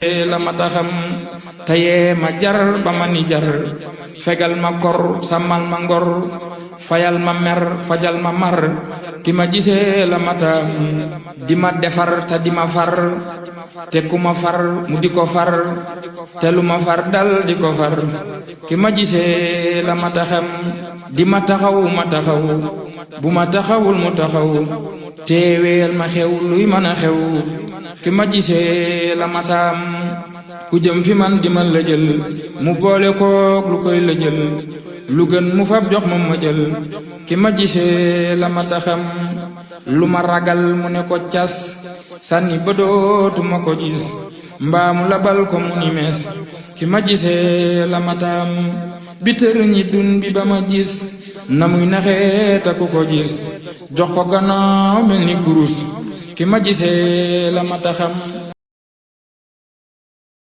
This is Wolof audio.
la mata xam tayee ma jar ba ma ni jar fegal ma kor sàmmal ma ngor fayal ma mer fajal ma mar ki ma gisee la mata di ma defar te di ma far te ku ma far mu di ko far te lu ma far dal di ko far ki ma gisee la mata xam di ma taxaw ma taxaw bu ma taxawul mu taxaw teeweel ma xew luy mën a xew ki ma gisee la mataam ku jëm fi man di ma la jël mu boole kook lu koy la jël lu gën mu fab jox ma ma jël ki ma gisee la mata xam lu ma ragal mu ne ko cas sànni ba dootuma ko gis mbaamu labal ko mu ni mees ki ma gisee la mataam bi tër ñi dun bi ba ma gis na muy naxee ta ku ko gis jox ko gannaaw mel ni kurus ki ma gisee la mata xam